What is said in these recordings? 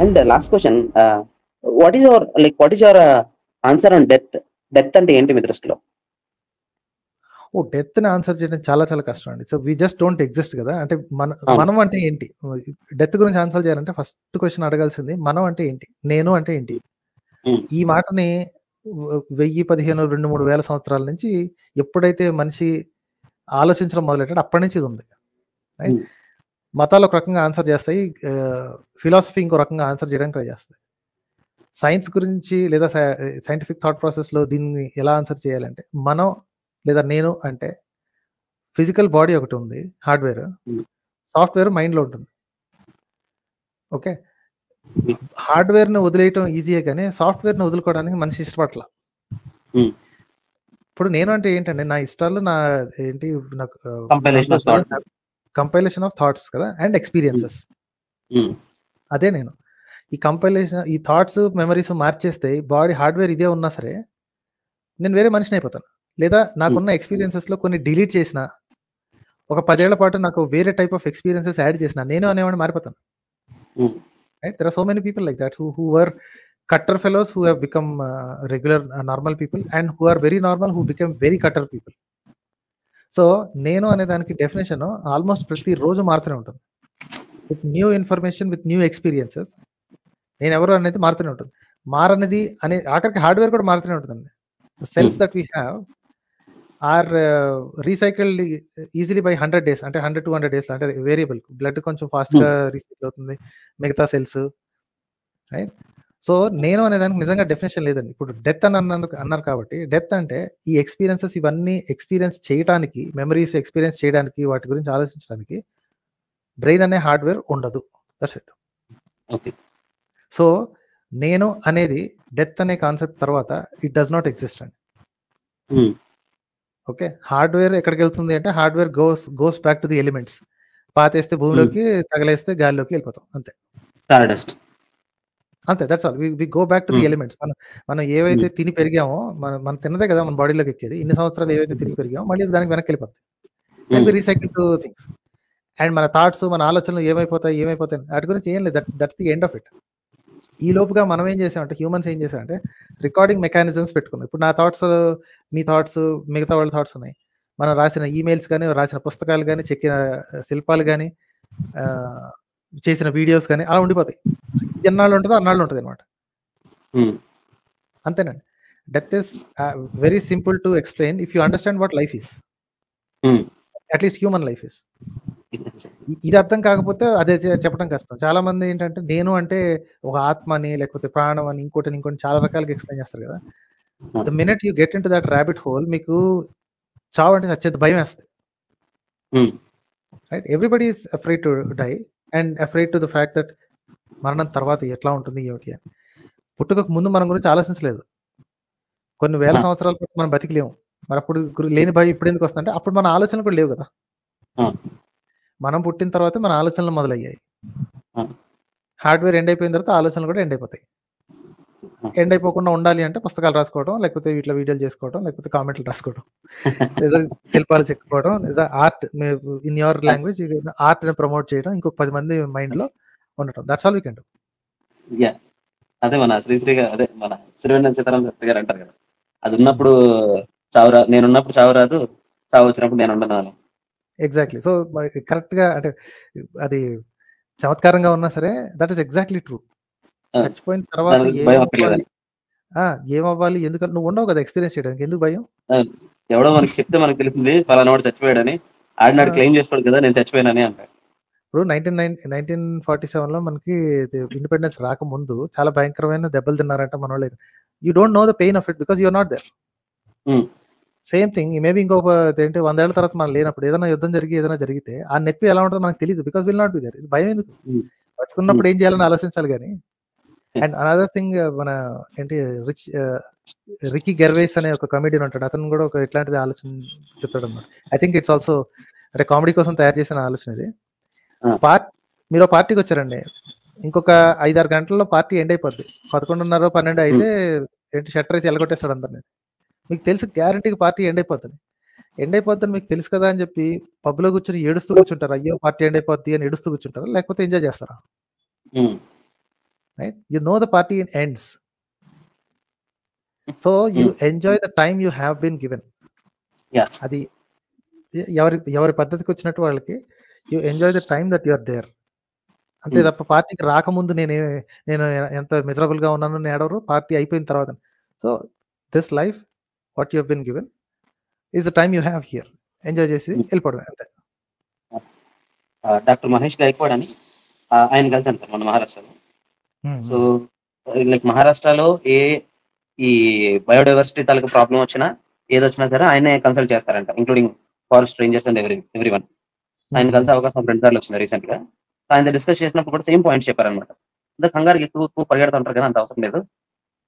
And last question, what is your answer on death? Death అంటే ఏంటి మీ దృష్టిలో? డెత్ని answer చేయడం చాలా చాలా కష్టం అండి. So we just don't exist కదా. అంటే మనం అంటే ఏంటి? డెత్ గురించి ఆన్సర్ చేయాలంటే ఫస్ట్ క్వశ్చన్ అడగాల్సింది మనం అంటే ఏంటి, నేను అంటే ఏంటి. ఈ మాటని 1000, 15, 2, 3 వేల సంవత్సరాల నుంచి ఎప్పుడైతే మనిషి ఆలోచించడం మొదలెట్టాడు అప్పటి నుంచి ఇది ఉంది. రైట్? మతాలు ఒక రకంగా ఆన్సర్ చేస్తాయి, ఫిలాసఫీ ఇంకో రకంగా ఆన్సర్ చేయడానికి ట్రై చేస్తాయి. సైన్స్ గురించి లేదా సైంటిఫిక్ థాట్ ప్రాసెస్లో దీన్ని ఎలా ఆన్సర్ చేయాలంటే మనం లేదా నేను అంటే ఫిజికల్ బాడీ ఒకటి ఉంది, హార్డ్వేర్, సాఫ్ట్వేర్ మైండ్లో ఉంటుంది. ఓకే, హార్డ్వేర్ని వదిలేయటం ఈజీయే కానీ సాఫ్ట్వేర్ని వదులుకోవడానికి మనిషి ఇష్టపట్ల. ఇప్పుడు నేను అంటే ఏంటంటే నా ఇష్టాలు, నా ఏంటి, నాకు కంపైలేషన్ ఆఫ్ థాట్స్ కదా అండ్ ఎక్స్పీరియన్సెస్. అదే నేను. ఈ కంపైలేషన్, ఈ థాట్స్ మెమరీస్ మార్చేస్తే బాడీ హార్డ్వేర్ ఇదే ఉన్నా సరే నేను వేరే మనిషిని అయిపోతాను. లేదా నాకున్న ఎక్స్పీరియన్సెస్లో కొన్ని డిలీట్ చేసిన, ఒక 10 ఏళ్ల పాటు నాకు వేరే టైప్ ఆఫ్ ఎక్స్పీరియన్సెస్ యాడ్ చేసిన నేను అనేవాడిని మారిపోతాను. Right? There are so many people like that who were కట్టర్ fellows who have become regular normal people and who are very normal who become very cutter people. So నేను అనే దానికి definition almost ప్రతి రోజు మారుతూనే ఉంటుంది. With new information, with new experiences నేను ఎవరు అనేది మారుతూనే ఉంటుంది. మారనేది అనే ఆఖరికి హార్డ్వేర్ కూడా మారుతూనే ఉంటుందండి. The cells that we have are recycled easily by 100 days, అంటే 100-200 days అంటే వేరియబుల్. బ్లడ్ కొంచెం ఫాస్ట్గా రీసైకిల్ అవుతుంది, మిగతా సెల్స్. రైట్? సో నేను అనే దానికి నిజంగా డెఫినేషన్ లేదండి. ఇప్పుడు డెత్ అని అన్నారు కాబట్టి డెత్ అంటే ఈ ఎక్స్పీరియన్సెస్ ఇవన్నీ ఎక్స్పీరియన్స్ చేయడానికి, మెమరీస్ ఎక్స్పీరియన్స్ చేయడానికి, వాటి గురించి ఆలోచించడానికి బ్రెయిన్ అనే హార్డ్వేర్ ఉండదు. That's it. ఓకే. సో నేను అనేది డెత్ అనే కాన్సెప్ట్ తర్వాత ఇట్ డస్ నాట్ ఎగ్జిస్ట్ అండి. ఓకే, హార్డ్వేర్ ఎక్కడికి వెళ్తుంది అంటే hardware goes back to the elements. పాతేస్తే భూమిలోకి, తగలేస్తే గాలిలోకి వెళ్ళిపోతాం, అంతే. అంతే, that's all. We go back to the elements. మనం ఏవైతే తిని పెరిగామో, మనం తిన్నదే కదా మన బాడీలోకి ఎక్కేది. ఇన్ని సంవత్సరాలు ఏవైతే తిని పెరిగామో మళ్ళీ దానికి వెనక్కి వెళ్ళిపోతుంది. దానికి రీసైకిల్ టు థింగ్స్. అండ్ మన థాట్స్, మన ఆలోచనలు ఏమైపోతాయి వాటి గురించి ఏం లేదు. That's the end of it. ఈ లోపుగా మనం ఏం చేసామంటే, హ్యూమన్స్ ఏం చేసామంటే రికార్డింగ్ మెకానిజమ్స్ పెట్టుకున్నాం. ఇప్పుడు నా థాట్స్, మీ థాట్స్, మిగతా వాళ్ళ థాట్స్ ఉన్నాయి. మనం రాసిన ఈమెయిల్స్ కానీ, రాసిన పుస్తకాలు కానీ, చెక్కిన శిల్పాలు కానీ, చేసిన వీడియోస్ కానీ అలా ఉండిపోతాయి. ఎన్నాళ్ళు ఉంటుందో అన్నాళ్ళు ఉంటుంది అనమాట. అంతేనండి. Death is very simple to explain if you understand what life is. At least human life is. ఇది అర్థం కాకపోతే అదే చెప్పడం కష్టం. చాలా మంది ఏంటంటే నేను అంటే ఒక ఆత్మని, లేకపోతే ప్రాణం అని, ఇంకోటి చాలా రకాలుగా ఎక్స్ప్లెయిన్ చేస్తారు కదా. The minute you get into that rabbit hole, మీకు చావు అంటే చచ్చేది భయం వేస్తుంది. Right? Everybody is afraid to die and afraid to the fact that మరణం తర్వాత ఎట్లా ఉంటుంది ఏమిటి అని. పుట్టుకకు ముందు మనం గురించి ఆలోచించలేదు. కొన్ని వేల సంవత్సరాల పాటు మనం బతికలేము. మరి అప్పుడు లేని భయం ఇప్పుడు ఎందుకు వస్తుందంటే అప్పుడు మన ఆలోచనలు కూడా లేవు కదా. మనం పుట్టిన తర్వాత మన ఆలోచనలు మొదలయ్యాయి. హార్డ్వేర్ ఎండ్ అయిపోయిన తర్వాత ఆలోచనలు కూడా ఎండ్ అయిపోతాయి. ఎండ్ అయిపోకుండా ఉండాలి అంటే పుస్తకాలు రాసుకోవడం, లేకపోతే వీటిలో వీడియోలు చేసుకోవడం, లేకపోతే కామెంట్లు రాసుకోవడం, లేదా శిల్పాలు చెక్కుకోవడం, లేదా ఆర్ట్ ఇన్ యువర్ లాంగ్వేజ్ ఆర్ట్ని ప్రమోట్ చేయడం, ఇంకొక 10 మంది మైండ్లో ఉండటం. That's all we can do. అదే మన శ్రీశ్రీ గారు, అదే మన శ్రీవెన్న సీతారాం శాస్త్రి గారు అంటారు కదా, అది ఉన్నప్పుడు నేనున్నప్పుడు చావు రాదు, చావు వచ్చినప్పుడు నేను ఉండను అని. ఎగ్జాక్ట్లీ. సో కరెక్ట్గా, అంటే అది చమత్కారంగా ఉన్నా సరే దట్ ఈస్ ఎగ్జాక్ట్లీ ట్రూ. చచ్చిపోయిన తర్వాత ఏమవ్వాలి, ఎందుకంటే నువ్వు ఉండవు కదా ఎక్స్పీరియన్స్ చేయడానికి, ఎందుకు భయం? ఎవడో మనకి చెప్తే మనకు తెలిసింది ఫలానా వాడు చచ్చిపోయాడని, ఆడినాడు క్లెయిమ్ చేసుకోడు కదా నేను చచ్చిపోయానని అంటాడు. ఇప్పుడు 1947లో మనకి ఇండిపెండెన్స్ రాకముందు చాలా భయంకరమైన దెబ్బలు తిన్నారంట మన వాళ్ళు. You don't know the pain of it because you're not there. Same thing maybe ఇంకొక 100 ఏళ్ల తర్వాత మనం లేనప్పుడు ఏదైనా యుద్ధం ఏదైనా జరిగితే ఆ నొప్పి ఎలా ఉంటుందో మనకు తెలియదు, because will not be there. భయం ఎందుకు? బతుకున్నప్పుడు ఏం చేయాలని ఆలోచించాలి కానీ. అండ్ అనదర్ థింగ్, మన ఏంటి రికీ గెర్వేస్ అనే ఒక కమెడియన్ ఉంటాడు, అతను కూడా ఒక ఇట్లాంటిది ఆలోచన చెప్తాడు అన్నమాట. ఐ థింక్ ఇట్స్ ఆల్సో అంటే కామెడీ కోసం తయారు చేసిన ఆలోచన ఇది. మీరు పార్టీకి వచ్చారండి, ఇంకొక 5-6 గంటల్లో పార్టీ ఎండ్ అయిపోద్ది. 11:30, 12 అయితే ఏంటి షట్టర్ వేసి ఎల్లగొట్టేస్తాడు అందరినీ. మీకు తెలుసు గ్యారంటీకి పార్టీ ఎండ్ అయిపోద్దని మీకు తెలుసు కదా అని చెప్పి పబ్లో కూర్చొని ఏడుస్తూ కూర్చుంటారు, అయ్యో పార్టీ ఎండ్ అయిపోద్ది అని ఏడుస్తూ కూర్చుంటారా, లేకపోతే ఎంజాయ్ చేస్తారా? Right? You know the party ends. So you enjoy the time you have been given. Yeah. అది ఎవరి పద్ధతికి వచ్చినట్టు వాళ్ళకి you enjoy the time that you are there. అంతే తప్ప పార్టీకి రాకముందు నేను ఎంత మిజరబుల్ గా ఉన్నాను ఏడవరు, పార్టీ అయిపోయిన తర్వాత. So this life what you have been given is the time you have here. Enjoy చేసి వెళ్ళిపోవడమే అంతే. డాక్టర్ మహేష్ గైక్వాడ్ అని ఆయన కలిసాను సార్ మన మహారాష్ట్రలో. సో లైక్ మహారాష్ట్రలో ఈ బయోడైవర్సిటీ తాలూకు ప్రాబ్లం వచ్చినా ఏదొచ్చినా సరే ఆయనే కన్సల్ట్ చేస్తారంట, including forest Rangers and every one. ఆయన కలిసే అవకాశం 2 సార్లు వచ్చింది రీసెంట్ గా. ఆయన డిస్కస్ చేసినప్పుడు కూడా సేమ్ పాయింట్స్ చెప్పారనమాట. అంటే కంగారు ఎక్కువ పరిగెడుతుంటారు కదా, అంత అవసరం లేదు,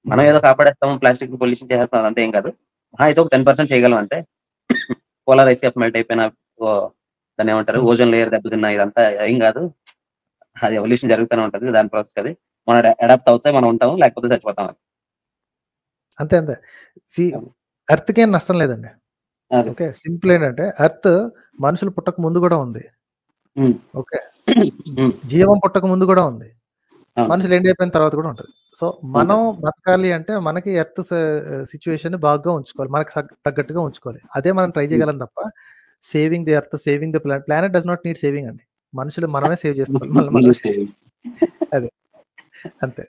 మనం ఏదో కాపాడేస్తాము, ప్లాస్టిక్ పొల్యూషన్ చేస్తాం, అంతే ఏం కాదు. అయితే ఒక 10% చేయగలం అంటే పోలార్ ఐస్ క్యాప్ మెల్ట్ అయిపోయినా, దాన్ని ఏమంటారు, ఓజోన్ లేయర్ దెబ్బతిన్నా, ఇదంతా ఏం కాదు, అది ఎవల్యూషన్ జరుగుతూనే ఉంటుంది, దాని ప్రాసెస్ అది, మనం అడాప్ట్ అవుతే మనం ఉంటాము, లేకపోతే చచ్చిపోతాం. అంతే అంతే. సి ఎర్త్కి ఏం నష్టం లేదండి. ఓకే, సింపుల్ ఏంటంటే ఎర్త్ మనుషులు పుట్టక ముందు కూడా ఉంది. ఓకే, జీవం పుట్టక ముందు కూడా ఉంది, మనుషులు ఎండ్ అయిపోయిన తర్వాత కూడా ఉంటుంది. సో మనం బతకాలి అంటే మనకి ఎర్త్ సిచ్యువేషన్ బాగా ఉంచుకోవాలి, మనకి తగ్గట్టుగా ఉంచుకోవాలి. అదే మనం ట్రై చేయగలం తప్ప saving the earth, saving the planet does not need saving అండి. మనుషులు మనమే సేవ్ చేసుకోవాలి, అదే అంతే.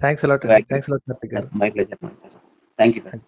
థ్యాంక్స్ అలాట్ అండి, థ్యాంక్స్ అలాట్ కార్తిక్ గారు. My pleasure. Thank you sir.